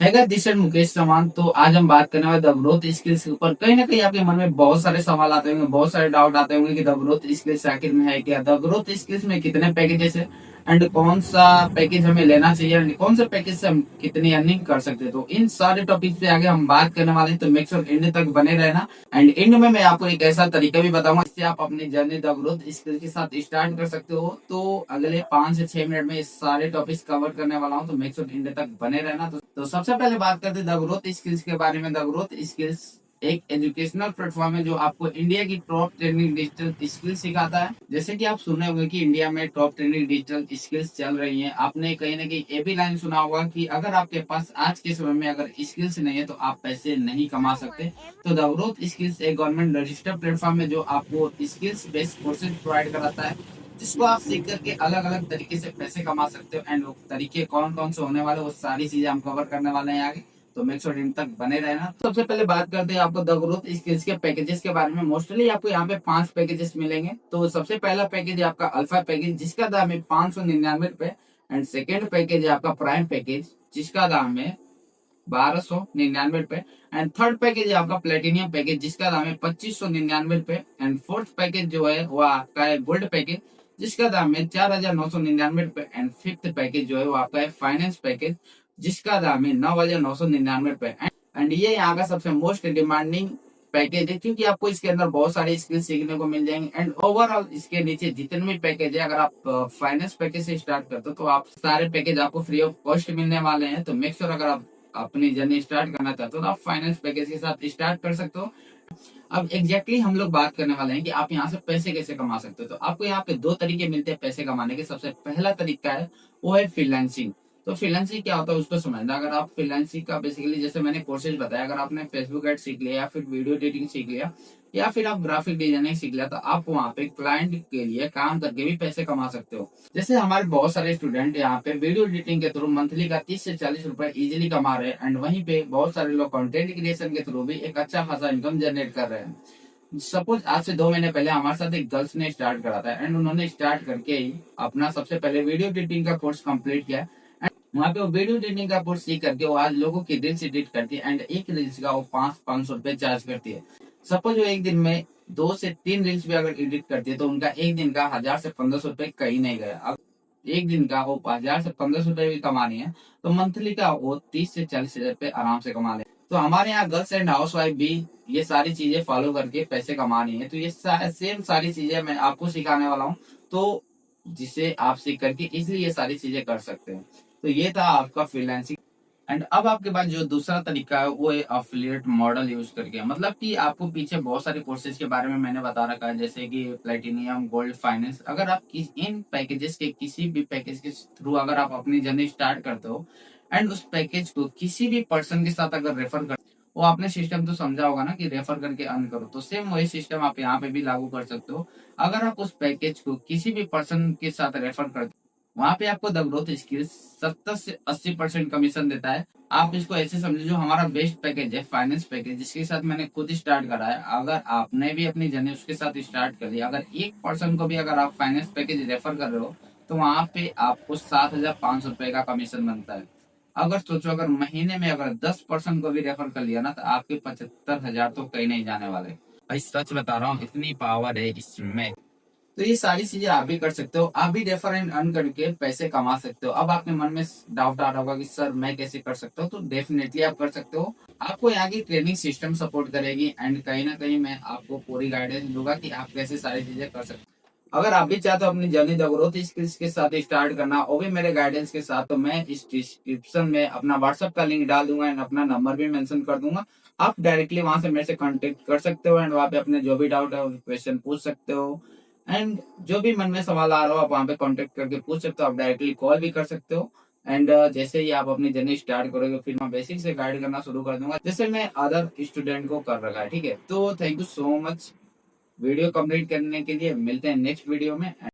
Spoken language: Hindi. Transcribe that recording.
हैगा दिस है मुकेश चौहान। तो आज हम बात करने वाले द ग्रोथ स्किल्स के ऊपर। कहीं ना कहीं आपके मन में बहुत सारे सवाल आते होंगे, बहुत सारे डाउट आते होंगे कि द ग्रोथ स्किल्स आखिर में है क्या, द ग्रोथ स्किल्स में कितने पैकेजेस है एंड कौन सा पैकेज हमें लेना चाहिए एंड कौन सा पैकेज से हम कितनी अर्निंग कर सकते हैं। तो इन सारे टॉपिक पे आगे हम बात करने वाले हैं, तो मेक श्योर एंड तक बने रहना। एंड एंड में मैं आपको एक ऐसा तरीका भी बताऊंगा जिससे आप अपनी जर्नी द ग्रोथ स्किल्स के साथ स्टार्ट कर सकते हो। तो अगले 5 से 6 मिनट में इस सारे टॉपिक्स कवर करने वाला हूँ, तो मेक श्योर एंड तक बने रहना। तो सबसे पहले बात करते हैं द ग्रोथ स्किल्स के बारे में। द ग्रोथ स्किल्स एक एजुकेशनल प्लेटफॉर्म है जो आपको इंडिया की टॉप ट्रेंडिंग डिजिटल स्किल्स सिखाता है। जैसे कि आप सुने होंगे कि इंडिया में टॉप ट्रेंडिंग डिजिटल स्किल्स चल रही हैं। आपने कहीं ना कहीं ये भी लाइन सुना होगा कि अगर आपके पास आज के समय में अगर स्किल्स नहीं है तो आप पैसे नहीं कमा सकते। तो द ग्रोथ स्किल्स एक गवर्नमेंट रजिस्टर्ड प्लेटफॉर्म है जो आपको स्किल्स बेस्ड कोर्सेज प्रोवाइड कराता है, जिसको आप सीख करके अलग अलग तरीके से पैसे कमा सकते हो। एंड वो तरीके कौन कौन से होने वाले वो सारी चीजें हम कवर करने वाले हैं आगे, तो मेक श्योर इन तक बने रहना। सबसे पहले बात करते हैं आपको द ग्रोथ स्किल्स के पैकेजेस के बारे में। मोस्टली आपको यहाँ पे 5 पैकेजेस मिलेंगे। तो सबसे पहला पैकेज है आपका अल्फा पैकेज, जिसका दाम है 599 रुपए। एंड सेकेंड पैकेज है आपका प्राइम पैकेज, जिसका दाम है 1299 रुपए। एंड थर्ड पैकेज है आपका प्लेटिनियम पैकेज, जिसका दाम है 2599 रुपए। एंड फोर्थ पैकेज जो है वो आपका है गोल्ड पैकेज, जिसका दाम है 4999 रुपए। एंड फिफ्थ पैकेज जो है वो आपका है फाइनेंस पैकेज, जिसका दाम है 9999 रुपए। एंड ये यहाँ का सबसे मोस्ट डिमांडिंग पैकेज है, क्योंकि आपको इसके अंदर बहुत सारे स्किल्स सीखने को मिल जाएंगे। एंड ओवरऑल इसके नीचे जितने भी पैकेज है, अगर आप फाइनेंस पैकेज से स्टार्ट करते हो तो आप सारे पैकेज आपको फ्री ऑफ कॉस्ट मिलने वाले हैं। तो मेक श्योर अगर आप अपनी जर्नी स्टार्ट करना चाहते हो तो आप फाइनेंस पैकेज के साथ स्टार्ट कर सकते हो। अब एग्जैक्टली हम लोग बात करने वाले हैं कि आप यहाँ से पैसे कैसे कमा सकते हो। तो आपको यहाँ पे दो तरीके मिलते हैं पैसे कमाने के। सबसे पहला तरीका है वो है फ्रीलांसिंग। तो फ्रीलांसिंग क्या होता है उसको समझना। अगर आप फ्रीलांसिंग का बेसिकली जैसे मैंने कोर्सेज बताया, अगर आपने फेसबुक एड सीख लिया या फिर वीडियो एडिटिंग सीख लिया या फिर आप ग्राफिक डिजाइनिंग सीख लिया, तो आप वहाँ पे क्लाइंट के लिए काम करके भी पैसे कमा सकते हो। जैसे हमारे बहुत सारे स्टूडेंट यहाँ पे वीडियो एडिटिंग के थ्रू मंथली का 30 से 40 रुपए इजिली कमा रहे हैं। एंड वहीं पे बहुत सारे लोग कंटेंट क्रिएशन के थ्रू भी एक अच्छा खासा इनकम जनरेट कर रहे हैं। सपोज आज से 2 महीने पहले हमारे साथ एक गर्ल्स ने स्टार्ट करा था एंड उन्होंने स्टार्ट करके ही अपना सबसे पहले वीडियो एडिटिंग का कोर्स कंप्लीट किया। वहाँ पे वो वीडियो एडिटिंग का कोर्स सीख करके वो आज लोगों की रील्स एडिट करती है। एंड एक रील्स का वो 500 रुपए चार्ज करती है। सपोज वो एक दिन में 2 से 3 रील्स भी अगर एडिट करती है तो उनका एक दिन का 1000 से 1500 रुपए कहीं नहीं गया। अब एक दिन का वो 1000 से 1500 रुपए भी कमानी है तो मंथली का वो 30 से 40 हजार रुपए आराम से कमा ले। तो हमारे यहाँ गर्ल्स एंड हाउस वाइफ भी ये सारी चीजें फॉलो करके पैसे कमानी है। तो ये सेम सारी चीजें मैं आपको सिखाने वाला हूँ, तो जिसे आप सीख करके इसलिए ये सारी चीजें कर सकते हैं। तो ये था आपका फ्रीलांसिंग। एंड अब आपके पास जो दूसरा तरीका है वो है अफिलिएट मॉडल यूज करके। मतलब कि आपको पीछे बहुत सारे कोर्सेज के बारे में मैंने बता रखा है, जैसे कि प्लेटिनियम, गोल्ड, फाइनेंस। अगर आप इन पैकेजेस के किसी भी पैकेज के थ्रू अगर आप अपनी जर्नी स्टार्ट करते हो एंड उस पैकेज को किसी भी पर्सन के साथ अगर रेफर कर, वो आपने सिस्टम तो समझा होगा ना कि रेफर करके अर्न करो, तो सेम वही सिस्टम आप यहाँ पे भी लागू कर सकते हो। अगर आप उस पैकेज को किसी भी पर्सन के साथ रेफर करते, वहां पे आपको द ग्रोथ स्किल्स 70 से 80% कमीशन देता है। आप इसको ऐसे समझो, जो हमारा बेस्ट पैकेज है फाइनेंस पैकेज, जिसके साथ मैंने खुद स्टार्ट करा है, अगर आपने भी अपनी जर्नी उसके साथ स्टार्ट कर लिया, अगर एक पर्सन को भी अगर आप फाइनेंस पैकेज रेफर कर रहे हो तो वहां पे आपको 7500 रुपए का कमीशन बनता है। अगर सोचो अगर महीने में अगर 10% को भी रेफर कर लिया ना तो आपके 75,000 तो कहीं नहीं जाने वाले। भाई सच बता रहा हूँ, इतनी पावर है इसमें। तो ये सारी चीजें आप भी कर सकते हो, आप भी रेफर एंड अर्न करके पैसे कमा सकते हो। अब आपके मन में डाउट आ रहा होगा कि सर मैं कैसे कर सकता हूँ, तो डेफिनेटली आप कर सकते हो। आपको यहाँ की ट्रेनिंग सिस्टम सपोर्ट करेगी एंड कहीं ना कहीं मैं आपको पूरी गाइडेंस दूंगा कि आप कैसे सारी चीजें कर सकते हो। अगर आप भी चाहते हो अपनी जर्नी द ग्रोथ स्किल्स के साथ स्टार्ट करना, वो भी मेरे गाइडेंस के साथ, तो मैं इस डिस्क्रिप्शन में अपना व्हाट्सएप का लिंक डाल दूंगा एंड अपना नंबर भी मेंशन कर दूंगा। आप डायरेक्टली वहां से मेरे से कांटेक्ट कर सकते हो एंड वहां पे अपने जो भी डाउट है क्वेश्चन पूछ सकते हो। एंड जो भी मन में सवाल आ रहा हो आप वहां पे कांटेक्ट करके पूछ सकते हो। आप डायरेक्टली कॉल भी कर सकते हो। एंड जैसे ही आप अपनी जर्नी स्टार्ट करोगे फिर मैं बेसिक से गाइड करना शुरू कर दूंगा, जैसे मैं अदर स्टूडेंट को कर रखा है। ठीक है, तो thank you so much video complete करने के लिए। मिलते हैं नेक्स्ट वीडियो में।